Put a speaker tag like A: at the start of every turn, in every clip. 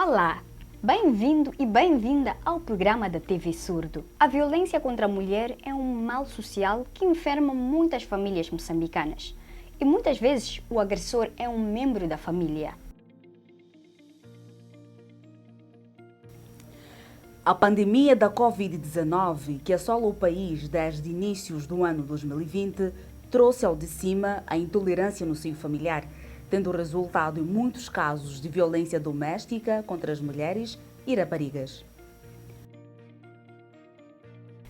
A: Olá, bem-vindo e bem-vinda ao programa da TV Surdo. A violência contra a mulher é um mal social que enferma muitas famílias moçambicanas e muitas vezes o agressor é um membro da família.
B: A pandemia da Covid-19, que assola o país desde inícios do ano 2020, trouxe ao de cima a intolerância no seio familiar, tendo resultado em muitos casos de violência doméstica contra as mulheres e raparigas.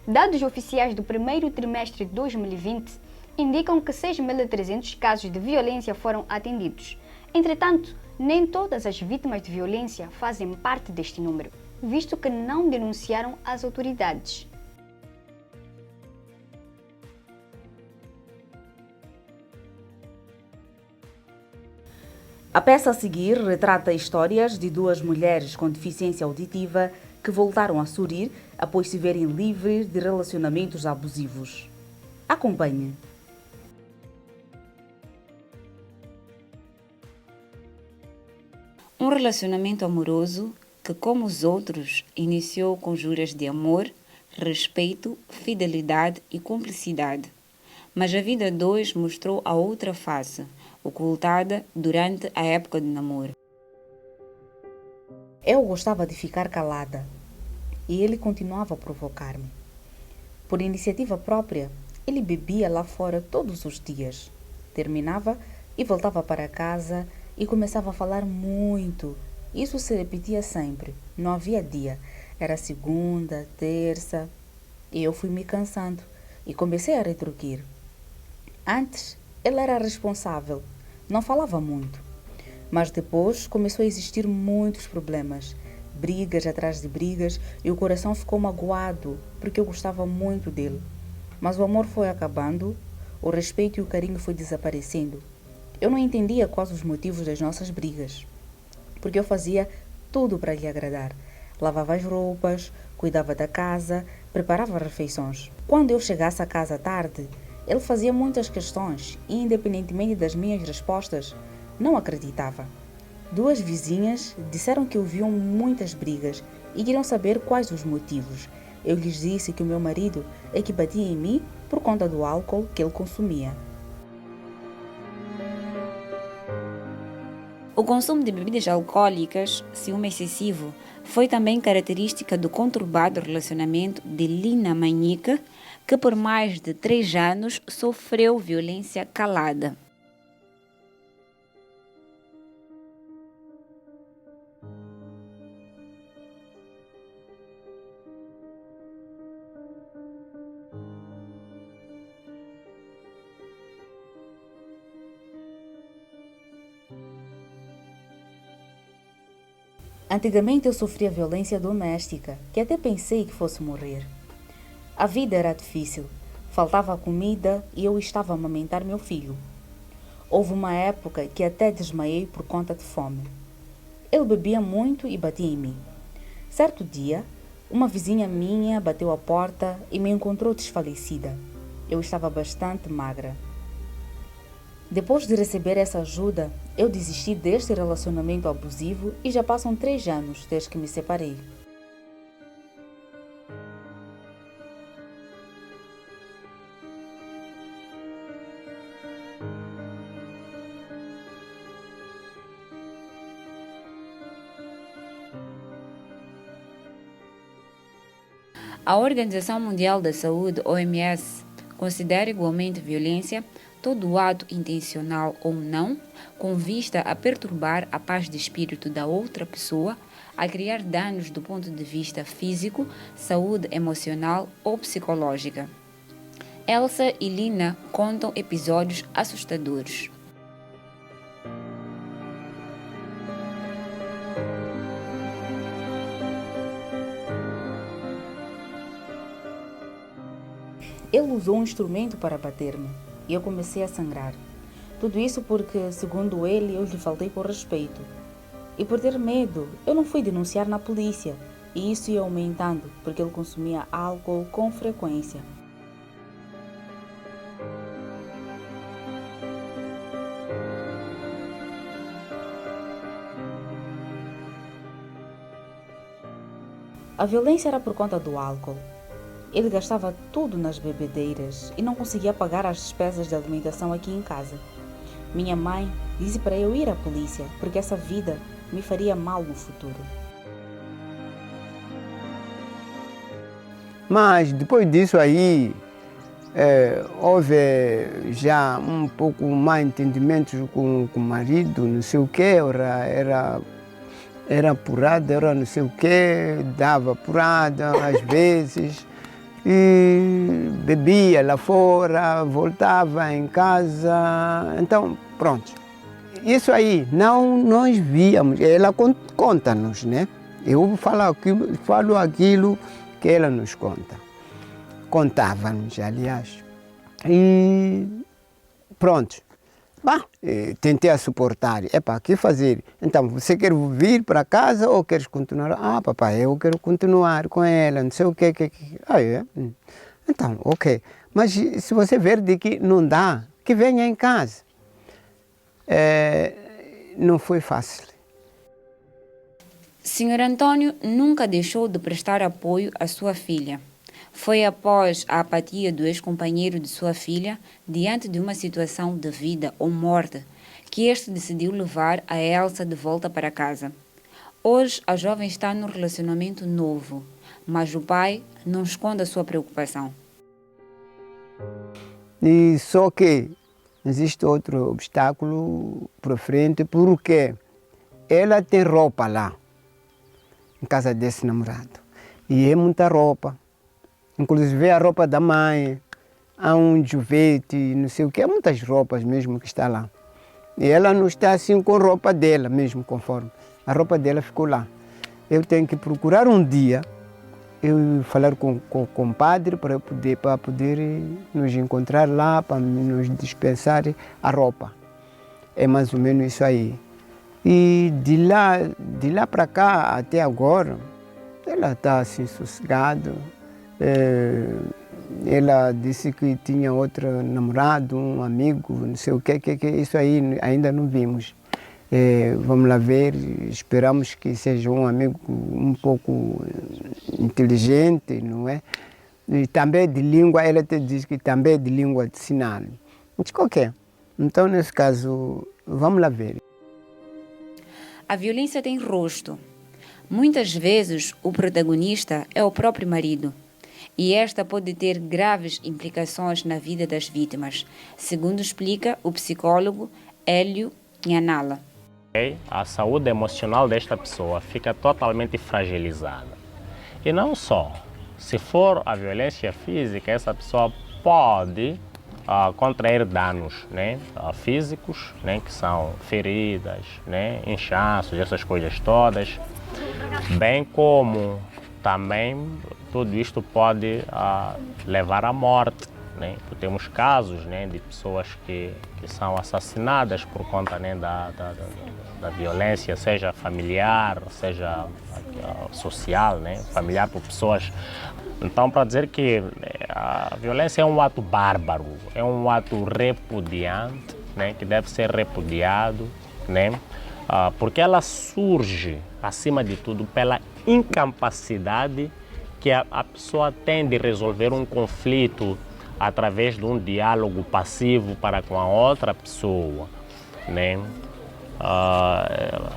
A: Dados oficiais do primeiro trimestre de 2020 indicam que 6.300 casos de violência foram atendidos. Entretanto, nem todas as vítimas de violência fazem parte deste número, visto que não denunciaram às autoridades.
B: A peça a seguir retrata histórias de duas mulheres com deficiência auditiva que voltaram a sorrir após se verem livres de relacionamentos abusivos. Acompanhe.
C: Um relacionamento amoroso que, como os outros, iniciou com juras de amor, respeito, fidelidade e cumplicidade. Mas a vida a dois mostrou a outra face, ocultada durante a época de namoro.
B: Eu gostava de ficar calada e ele continuava a provocar-me. Por iniciativa própria, ele bebia lá fora todos os dias. Terminava e voltava para casa e começava a falar muito. Isso se repetia sempre, não havia dia. Era segunda, terça, e eu fui me cansando e comecei a retruquir. Antes, ele era responsável, não falava muito. Mas depois começou a existir muitos problemas, brigas atrás de brigas, e o coração ficou magoado, porque eu gostava muito dele. Mas o amor foi acabando, o respeito e o carinho foi desaparecendo. Eu não entendia quais os motivos das nossas brigas, porque eu fazia tudo para lhe agradar. Lavava as roupas, cuidava da casa, preparava refeições. Quando eu chegasse a casa tarde, ele fazia muitas questões e, independentemente das minhas respostas, não acreditava. Duas vizinhas disseram que ouviam muitas brigas e queriam saber quais os motivos. Eu lhes disse que o meu marido é que batia em mim por conta do álcool que ele consumia.
C: O consumo de bebidas alcoólicas, ciúme excessivo, foi também característica do conturbado relacionamento de Lina Manhica, que por mais de 3 anos sofreu violência calada.
B: Antigamente eu sofria violência doméstica, que até pensei que fosse morrer. A vida era difícil, faltava comida e eu estava a amamentar meu filho. Houve uma época que até desmaiei por conta de fome. Ele bebia muito e batia em mim. Certo dia, uma vizinha minha bateu à porta e me encontrou desfalecida. Eu estava bastante magra. Depois de receber essa ajuda, eu desisti deste relacionamento abusivo e já passam 3 anos desde que me separei.
C: A Organização Mundial da Saúde, OMS, considera igualmente violência todo ato intencional ou não, com vista a perturbar a paz de espírito da outra pessoa, a criar danos do ponto de vista físico, saúde emocional ou psicológica. Elsa e Lina contam episódios assustadores.
B: Ele usou um instrumento para bater-me e eu comecei a sangrar. Tudo isso porque, segundo ele, eu lhe faltei com respeito. E por ter medo, eu não fui denunciar na polícia. E isso ia aumentando, porque ele consumia álcool com frequência. A violência era por conta do álcool. Ele gastava tudo nas bebedeiras e não conseguia pagar as despesas de alimentação aqui em casa. Minha mãe disse para eu ir à polícia, porque essa vida me faria mal no futuro.
D: Mas depois disso aí, houve já um pouco mais entendimentos com o marido, não sei o quê, era apurada, era não sei o quê, dava apurada às vezes, e bebia lá fora, voltava em casa, então pronto. Isso aí, não nós víamos, ela conta-nos, né? Eu falo aquilo que ela nos conta. Contava-nos, aliás. E pronto. Tentei a suportar. O que fazer? Então, você quer vir para casa ou queres continuar? Ah, papai, eu quero continuar com ela, não sei o quê. Ah, é? Então, ok. Mas se você ver de que não dá, que venha em casa. Não foi fácil.
C: Senhor Antônio nunca deixou de prestar apoio à sua filha. Foi após a apatia do ex-companheiro de sua filha, diante de uma situação de vida ou morte, que este decidiu levar a Elsa de volta para casa. Hoje, a jovem está num relacionamento novo, mas o pai não esconde a sua preocupação.
D: E só que existe outro obstáculo por frente, porque ela tem roupa lá, em casa desse namorado. E é muita roupa. Inclusive a roupa da mãe, há um juvete, não sei o que, há muitas roupas mesmo que está lá. E ela não está assim com a roupa dela mesmo, conforme. A roupa dela ficou lá. Eu tenho que procurar um dia, eu falar com o padre para poder nos encontrar lá, para nos dispensar a roupa. É mais ou menos isso aí. E de lá para cá, até agora, ela está assim sossegada. Ela disse que tinha outro namorado, um amigo, não sei o que, isso aí ainda não vimos. Vamos lá ver, esperamos que seja um amigo um pouco inteligente, não é? E também de língua, ela te diz que também é de língua de sinal. Mas qualquer. Então, nesse caso, vamos lá ver.
C: A violência tem rosto. Muitas vezes, o protagonista é o próprio marido. E esta pode ter graves implicações na vida das vítimas, segundo explica o psicólogo Hélio Nhanala.
E: A saúde emocional desta pessoa fica totalmente fragilizada. E não só, se for a violência física, essa pessoa pode contrair danos, né, físicos, né, que são feridas, né, inchaços, essas coisas todas, bem como também tudo isto pode levar à morte. Né? Temos casos, né, de pessoas que são assassinadas por conta, né, da violência, seja familiar, seja social, né, familiar por pessoas. Então, para dizer que a violência é um ato bárbaro, é um ato repudiante, né, que deve ser repudiado, né, porque ela surge, acima de tudo, pela incapacidade que a pessoa tem de resolver um conflito através de um diálogo passivo para com a outra pessoa, né?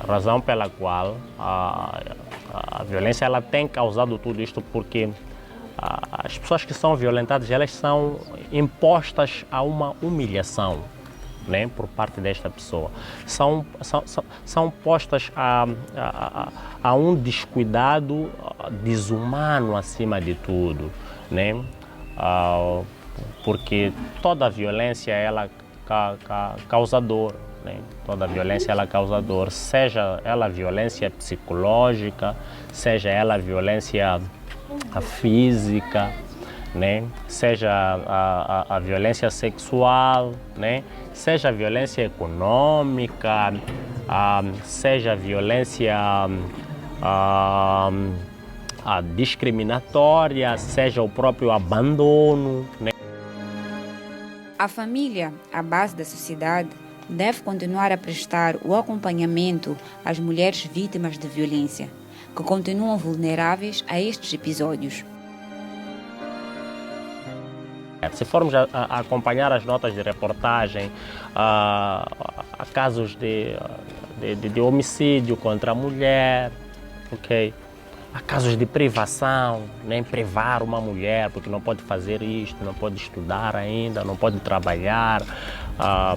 E: Razão pela qual a violência ela tem causado tudo isto, porque as pessoas que são violentadas, elas são impostas a uma humilhação, né, por parte desta pessoa. São postas a um descuidado desumano acima de tudo, né? Porque toda violência ela causa dor, né? Toda violência ela causa dor, seja ela violência psicológica, seja ela violência física, né? Seja a violência sexual, né? Seja a violência econômica, seja a violência discriminatória, seja o próprio abandono, né?
C: A família, a base da sociedade, deve continuar a prestar o acompanhamento às mulheres vítimas de violência, que continuam vulneráveis a estes episódios.
E: Se formos a acompanhar as notas de reportagem, a casos de homicídio contra a mulher, okay? Há casos de privação, nem privar uma mulher porque não pode fazer isto, não pode estudar ainda, não pode trabalhar. A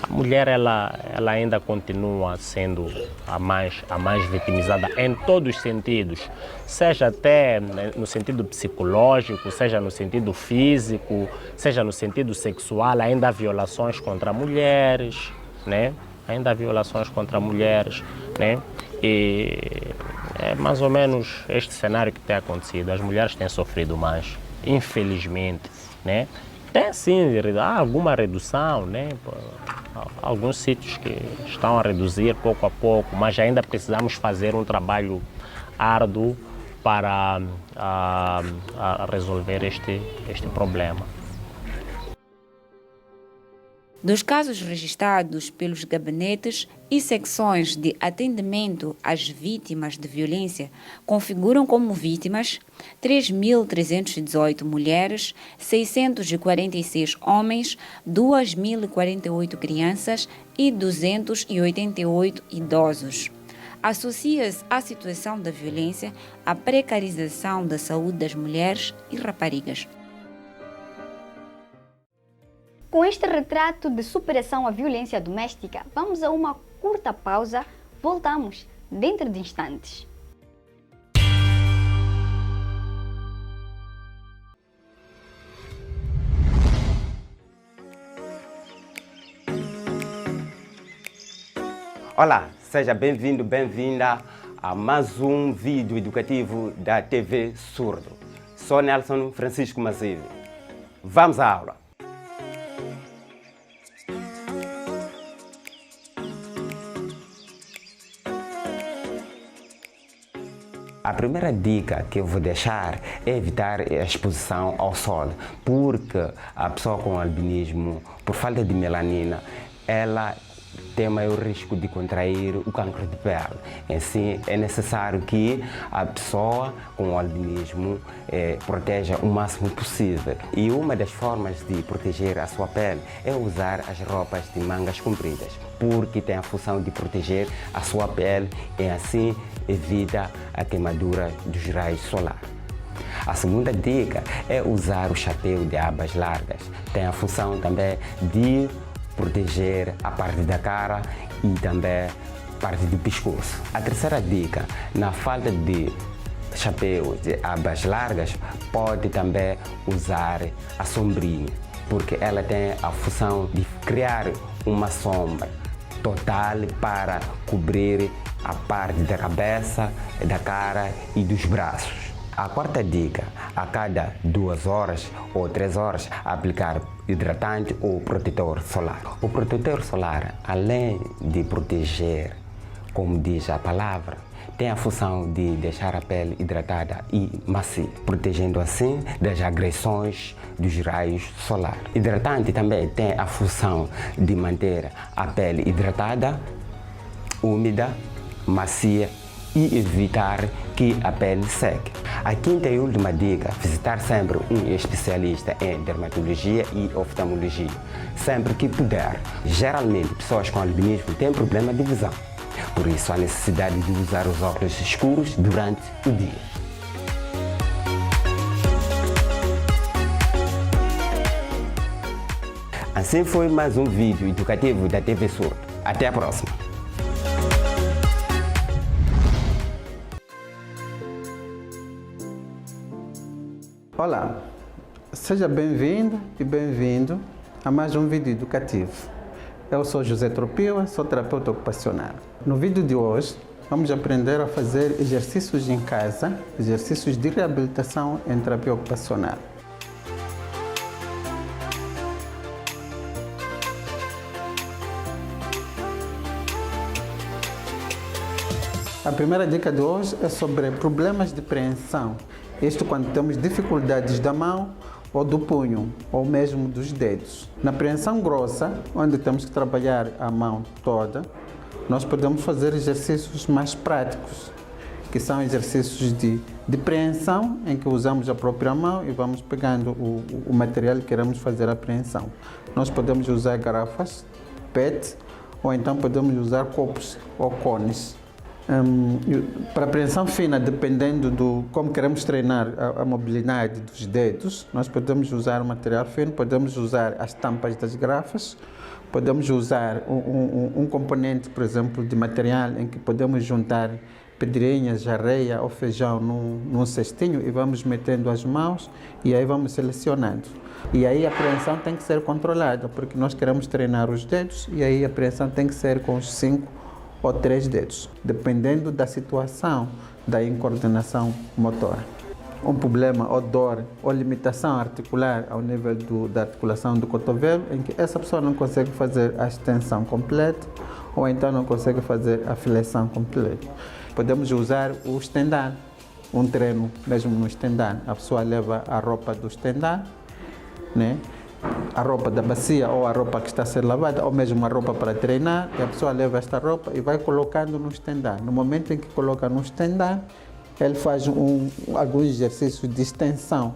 E: mulher ela ainda continua sendo a mais vitimizada em todos os sentidos, seja até no sentido psicológico, seja no sentido físico, seja no sentido sexual. Ainda há violações contra mulheres, né? Ainda há violações contra mulheres, né? E é mais ou menos este cenário que tem acontecido. As mulheres têm sofrido mais, infelizmente, né? Tem sim, há alguma redução, né? Alguns sítios que estão a reduzir pouco a pouco, mas ainda precisamos fazer um trabalho árduo para resolver este problema.
C: Dos casos registrados pelos gabinetes e secções de atendimento às vítimas de violência, configuram como vítimas 3.318 mulheres, 646 homens, 2.048 crianças e 288 idosos. Associa-se à situação da violência à precarização da saúde das mulheres e raparigas.
A: Com este retrato de superação à violência doméstica, vamos a uma curta pausa. Voltamos dentro de instantes.
F: Olá, seja bem-vindo, bem-vinda a mais um vídeo educativo da TV Surdo. Sou Nelson Francisco Mazive. Vamos à aula. A primeira dica que eu vou deixar é evitar a exposição ao sol, porque a pessoa com albinismo, por falta de melanina, ela tem maior risco de contrair o cancro de pele. Assim, é necessário que a pessoa com albinismo proteja o máximo possível. E uma das formas de proteger a sua pele é usar as roupas de mangas compridas, porque tem a função de proteger a sua pele e assim evita a queimadura dos raios solares. A segunda dica é usar o chapéu de abas largas. Tem a função também de proteger a parte da cara e também a parte do pescoço. A terceira dica, na falta de chapéu de abas largas, pode também usar a sombrinha, porque ela tem a função de criar uma sombra total para cobrir a parte da cabeça, da cara e dos braços. A quarta dica, a cada 2 horas ou 3 horas, aplicar hidratante ou protetor solar. O protetor solar, além de proteger, como diz a palavra, tem a função de deixar a pele hidratada e macia, protegendo assim das agressões dos raios solares. Hidratante também tem a função de manter a pele hidratada, úmida, macia e evitar que a pele seque. A quinta e última dica, visitar sempre um especialista em dermatologia e oftalmologia, sempre que puder. Geralmente, pessoas com albinismo têm problema de visão, por isso há necessidade de usar os óculos escuros durante o dia. Assim foi mais um vídeo educativo da TV Surdo. Até a próxima!
G: Olá, seja bem-vinda e bem-vindo a mais um vídeo educativo. Eu sou José Tropila, sou terapeuta ocupacional. No vídeo de hoje, vamos aprender a fazer exercícios em casa, exercícios de reabilitação em terapia ocupacional. A primeira dica de hoje é sobre problemas de preensão. Isto quando temos dificuldades da mão ou do punho, ou mesmo dos dedos. Na preensão grossa, onde temos que trabalhar a mão toda, nós podemos fazer exercícios mais práticos, que são exercícios de preensão, em que usamos a própria mão e vamos pegando o material que queremos fazer a preensão. Nós podemos usar garrafas, PET, ou então podemos usar copos ou cones. Para a preensão fina, dependendo do como queremos treinar a mobilidade dos dedos, nós podemos usar o material fino, podemos usar as tampas das garrafas, podemos usar um componente, por exemplo, de material em que podemos juntar pedrinhas, areia ou feijão num cestinho e vamos metendo as mãos e aí vamos selecionando. E aí a preensão tem que ser controlada, porque nós queremos treinar os dedos e aí a preensão tem que ser com os 5 ou 3 dedos, dependendo da situação da incoordenação motora. Um problema ou dor ou limitação articular ao nível da articulação do cotovelo, em que essa pessoa não consegue fazer a extensão completa ou então não consegue fazer a flexão completa. Podemos usar o estendal, um treino mesmo no estendal. A pessoa leva a roupa do estendal, né? A roupa da bacia ou a roupa que está a ser lavada, ou mesmo a roupa para treinar, e a pessoa leva esta roupa e vai colocando no estendal. No momento em que coloca no estendal, ele faz alguns exercícios de extensão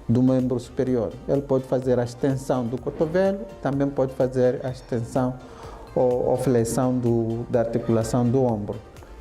G: do membro superior. Ele pode fazer a extensão do cotovelo, também pode fazer a extensão ou flexão da articulação do ombro.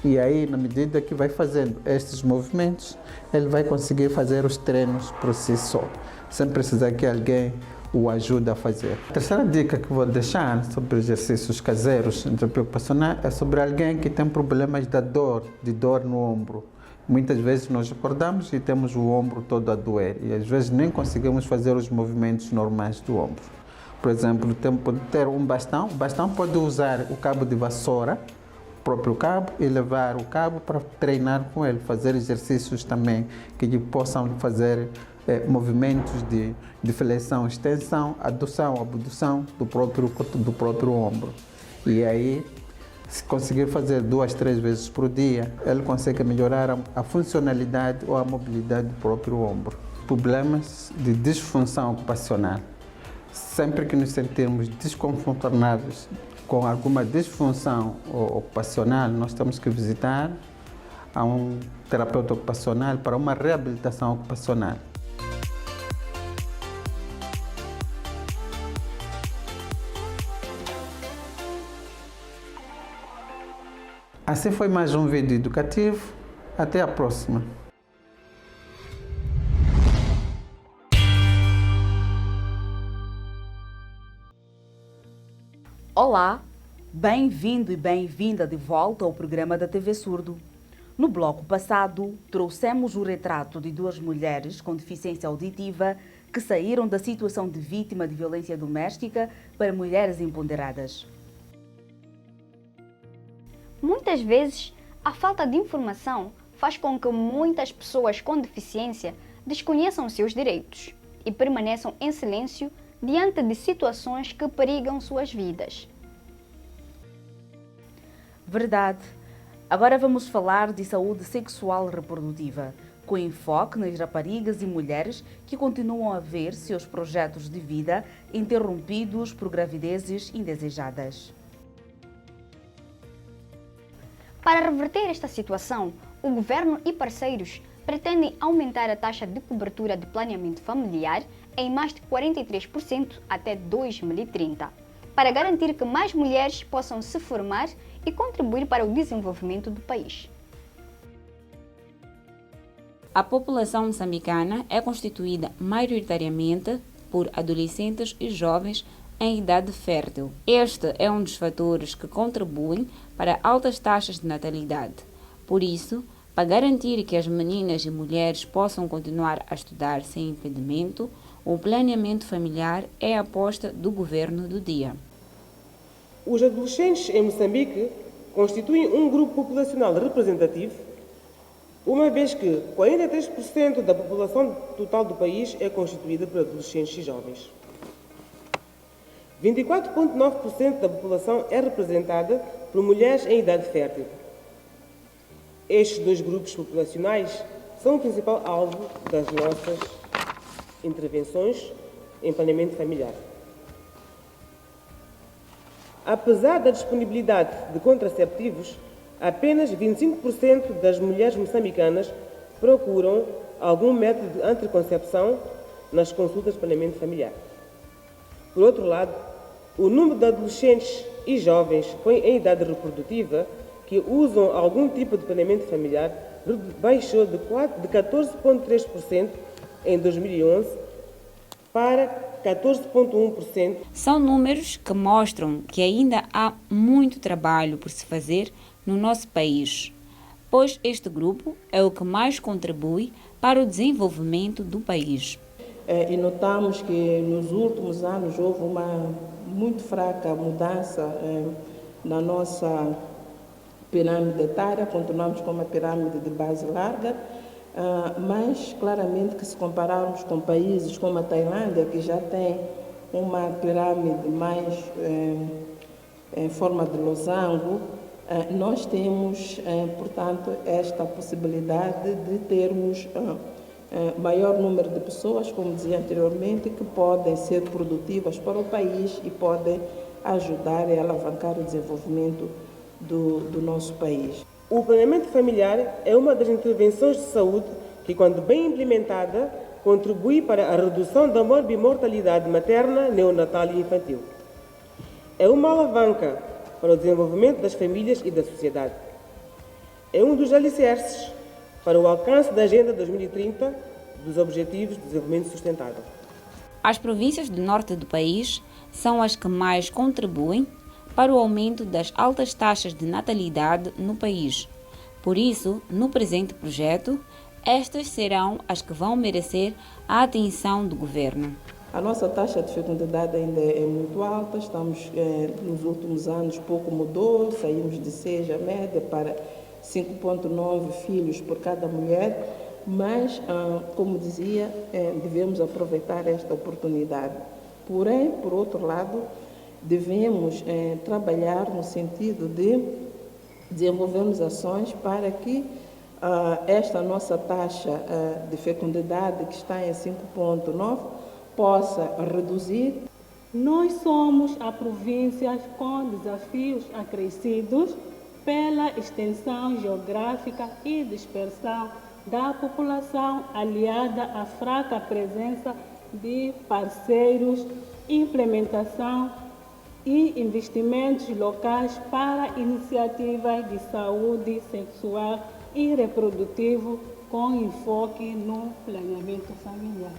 G: E aí, na medida que vai fazendo estes movimentos, ele vai conseguir fazer os treinos por si só, sem precisar que alguém o ajude a fazer. A terceira dica que vou deixar sobre exercícios caseiros de terapia ocupacional é sobre alguém que tem problemas de dor no ombro. Muitas vezes nós acordamos e temos o ombro todo a doer e às vezes nem conseguimos fazer os movimentos normais do ombro. Por exemplo, pode ter um bastão. O bastão pode usar o cabo de vassoura, o próprio cabo, e levar o cabo para treinar com ele, fazer exercícios também que lhe possam fazer movimentos de flexão, extensão, adução, abdução do próprio ombro. E aí, se conseguir fazer 2, 3 vezes por dia, ele consegue melhorar a funcionalidade ou a mobilidade do próprio ombro. Problemas de disfunção ocupacional. Sempre que nos sentirmos desconfortáveis com alguma disfunção ocupacional, nós temos que visitar a um terapeuta ocupacional para uma reabilitação ocupacional. Assim foi mais um vídeo educativo. Até a próxima.
B: Olá, bem-vindo e bem-vinda de volta ao programa da TV Surdo. No bloco passado, trouxemos o retrato de 2 mulheres com deficiência auditiva que saíram da situação de vítima de violência doméstica para mulheres empoderadas.
A: Muitas vezes, a falta de informação faz com que muitas pessoas com deficiência desconheçam seus direitos e permaneçam em silêncio diante de situações que perigam suas vidas.
B: Verdade. Agora vamos falar de saúde sexual reprodutiva, com enfoque nas raparigas e mulheres que continuam a ver seus projetos de vida interrompidos por gravidezes indesejadas.
A: Para reverter esta situação, o governo e parceiros pretendem aumentar a taxa de cobertura de planeamento familiar em mais de 43% até 2030, para garantir que mais mulheres possam se formar e contribuir para o desenvolvimento do país.
C: A população moçambicana é constituída maioritariamente por adolescentes e jovens em idade fértil. Este é um dos fatores que contribuem para altas taxas de natalidade. Por isso, para garantir que as meninas e mulheres possam continuar a estudar sem impedimento, o planeamento familiar é a aposta do governo do dia.
H: Os adolescentes em Moçambique constituem um grupo populacional representativo, uma vez que 43% da população total do país é constituída por adolescentes e jovens. 24,9% da população é representada por mulheres em idade fértil. Estes 2 grupos populacionais são o principal alvo das nossas intervenções em planeamento familiar. Apesar da disponibilidade de contraceptivos, apenas 25% das mulheres moçambicanas procuram algum método de anticoncepção nas consultas de planeamento familiar. Por outro lado, o número de adolescentes e jovens em idade reprodutiva que usam algum tipo de planeamento familiar baixou de 14,3% em 2011 para 14,1%.
C: São números que mostram que ainda há muito trabalho por se fazer no nosso país, pois este grupo é o que mais contribui para o desenvolvimento do país.
I: E notamos que nos últimos anos houve uma muito fraca mudança na nossa pirâmide etária, continuamos com uma pirâmide de base larga, mas claramente que se compararmos com países como a Tailândia, que já tem uma pirâmide mais em forma de losango, nós temos, portanto, esta possibilidade de termos maior número de pessoas, como dizia anteriormente, que podem ser produtivas para o país e podem ajudar e alavancar o desenvolvimento do nosso país.
H: O planeamento familiar é uma das intervenções de saúde que, quando bem implementada, contribui para a redução da morbimortalidade materna, neonatal e infantil. É uma alavanca para o desenvolvimento das famílias e da sociedade. É um dos alicerces para o alcance da Agenda 2030 dos Objetivos de Desenvolvimento Sustentável.
C: As províncias do norte do país são as que mais contribuem para o aumento das altas taxas de natalidade no país. Por isso, no presente projeto, estas serão as que vão merecer a atenção do governo.
I: A nossa taxa de fecundidade ainda é muito alta, estamos nos últimos anos pouco mudou, saímos de 6 a média para 5,9 filhos por cada mulher, mas, como dizia, devemos aproveitar esta oportunidade. Porém, por outro lado, devemos trabalhar no sentido de desenvolvermos ações para que esta nossa taxa de fecundidade, que está em 5,9, possa reduzir.
J: Nós somos a província com desafios acrescidos pela extensão geográfica e dispersão da população, aliada à fraca presença de parceiros, implementação e investimentos locais para iniciativas de saúde sexual e reprodutivo com enfoque no planeamento familiar.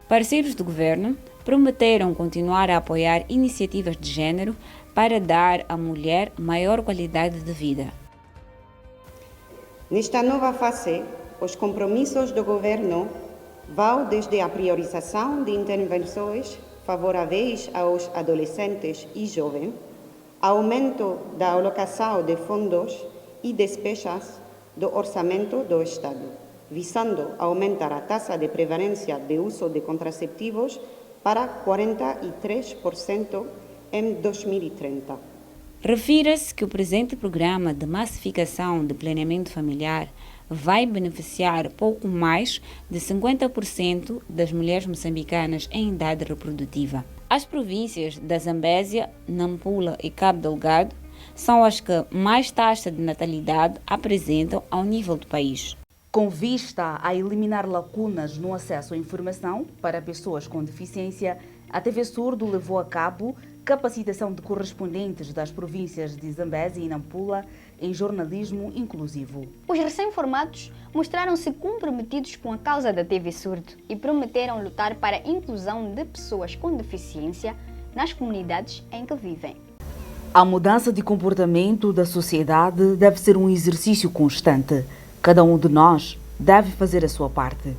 C: Parceiros do governo prometeram continuar a apoiar iniciativas de género para dar à mulher maior qualidade de vida.
K: Nesta nova fase, os compromissos do governo vão desde a priorização de intervenções favoráveis aos adolescentes e jovens, aumento da alocação de fundos e despesas do orçamento do Estado, visando aumentar a taxa de prevalência de uso de contraceptivos para 43% em 2030.
C: Refira-se que o presente programa de massificação de planeamento familiar vai beneficiar pouco mais de 50% das mulheres moçambicanas em idade reprodutiva. As províncias da Zambésia, Nampula e Cabo Delgado são as que mais taxa de natalidade apresentam ao nível do país.
B: Com vista a eliminar lacunas no acesso à informação para pessoas com deficiência, a TV Surdo levou a cabo capacitação de correspondentes das províncias de Zambésia e Nampula em jornalismo inclusivo.
A: Os recém-formados mostraram-se comprometidos com a causa da TV Surdo e prometeram lutar para a inclusão de pessoas com deficiência nas comunidades em que vivem.
B: A mudança de comportamento da sociedade deve ser um exercício constante. Cada um de nós deve fazer a sua parte.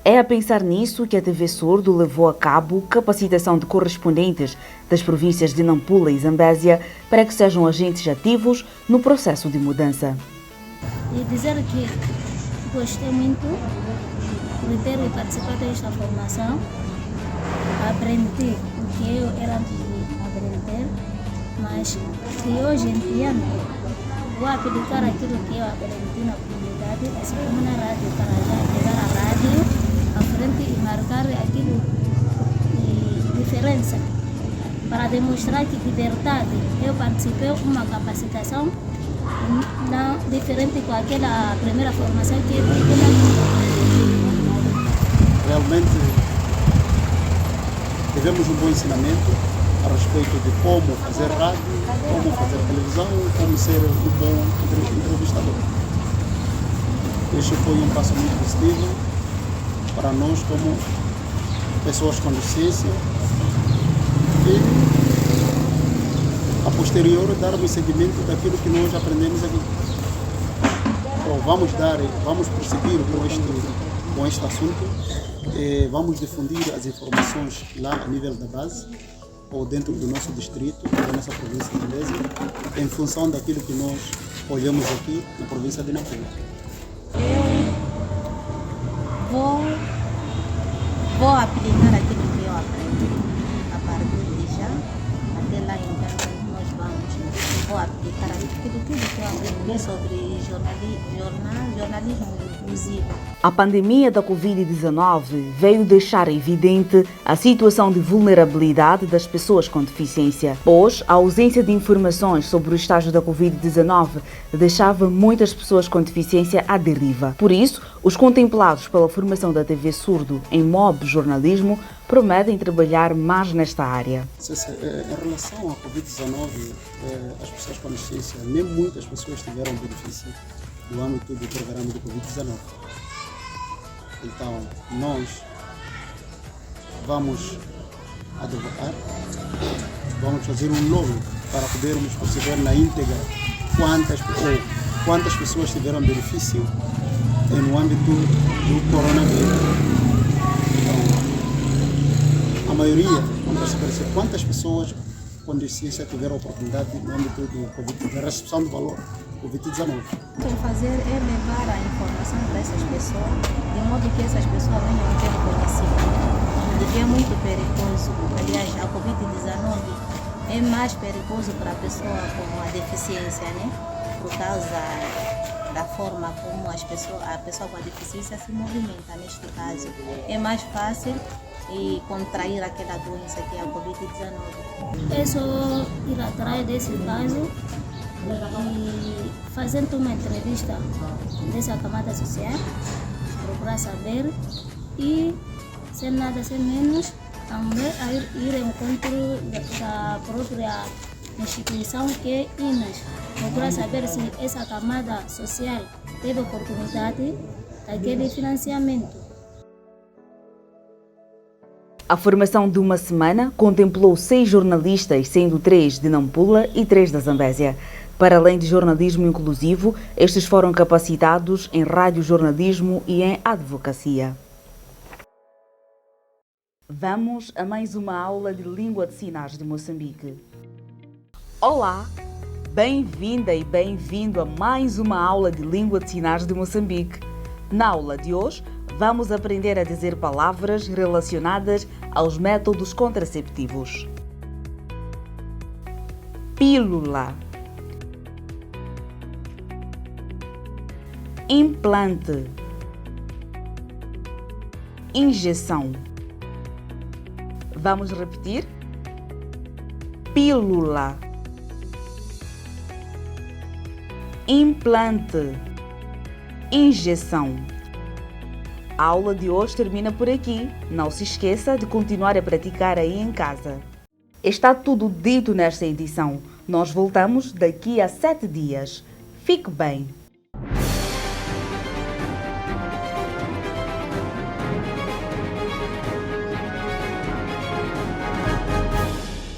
B: É a pensar nisso que a TV Surdo levou a cabo capacitação de correspondentes das províncias de Nampula e Zambésia para que sejam agentes ativos no processo de mudança.
L: E dizer que gostei muito de ter participado desta formação, aprendi o que eu era de aprender, mas que hoje em dia vou aplicar aquilo que eu aprendi na comunidade, assim como na rádio, para levar a rádio à frente e marcar aquilo de diferença para demonstrar que de verdade eu participei de uma capacitação não diferente com aquela primeira formação que eu tive.
M: Realmente tivemos um bom ensinamento a respeito de como fazer rádio, como fazer televisão, como ser um bom entrevistador. Este foi um passo muito positivo para nós como pessoas com deficiência e a posterior darmos seguimento daquilo que nós aprendemos aqui. Então, vamos prosseguir com este assunto e vamos difundir as informações lá a nível da base ou dentro do nosso distrito, da nossa província de Lésia, em função daquilo que nós olhamos aqui na província de Nampula.
N: Vou aplicar aquilo que eu aprendi a partir de já, até lá então nós vamos. Vou aplicar tudo que eu aprendi sobre jornalismo inclusivo.
B: A pandemia da Covid-19 veio deixar evidente a situação de vulnerabilidade das pessoas com deficiência, pois a ausência de informações sobre o estágio da Covid-19 deixava muitas pessoas com deficiência à deriva. Por isso, os contemplados pela formação da TV Surdo em MOB Jornalismo prometem trabalhar mais nesta área.
M: Em relação à Covid-19, as pessoas com deficiência, nem muitas pessoas tiveram benefício do âmbito do programa de Covid-19. Então, nós vamos advogar, vamos fazer um lobby para podermos perceber na íntegra quantas pessoas tiveram benefício no âmbito do coronavírus. Então, a maioria, vamos perceber quantas pessoas com deficiência tiveram oportunidade no âmbito da recepção do valor Covid-19.
N: O que eu fazer é levar a informação para essas pessoas, de modo que essas pessoas venham a ter conhecimento, porque é muito perigoso. Aliás, a Covid-19 é mais perigoso para a pessoa com a deficiência, né? Por causa da forma como a pessoa com a deficiência se movimenta, neste caso. É mais fácil contrair aquela doença que é a Covid-19.
L: É só ir atrás desse caso e fazendo uma entrevista dessa camada social, procurar saber e, sem nada, sem menos, também ir ao encontro da própria instituição que é INAS, procurar saber se essa camada social teve oportunidade daquele financiamento.
B: A formação de uma semana contemplou 6 jornalistas, sendo 3 de Nampula e 3 da Zambésia. Para além de jornalismo inclusivo, estes foram capacitados em radiojornalismo e em advocacia. Vamos a mais uma aula de língua de sinais de Moçambique. Olá! Bem-vinda e bem-vindo a mais uma aula de língua de sinais de Moçambique. Na aula de hoje, vamos aprender a dizer palavras relacionadas aos métodos contraceptivos. Pílula. Implante. Injeção. Vamos repetir? Pílula. Implante. Injeção. A aula de hoje termina por aqui. Não se esqueça de continuar a praticar aí em casa. Está tudo dito nesta edição. Nós voltamos daqui a 7 dias. Fique bem!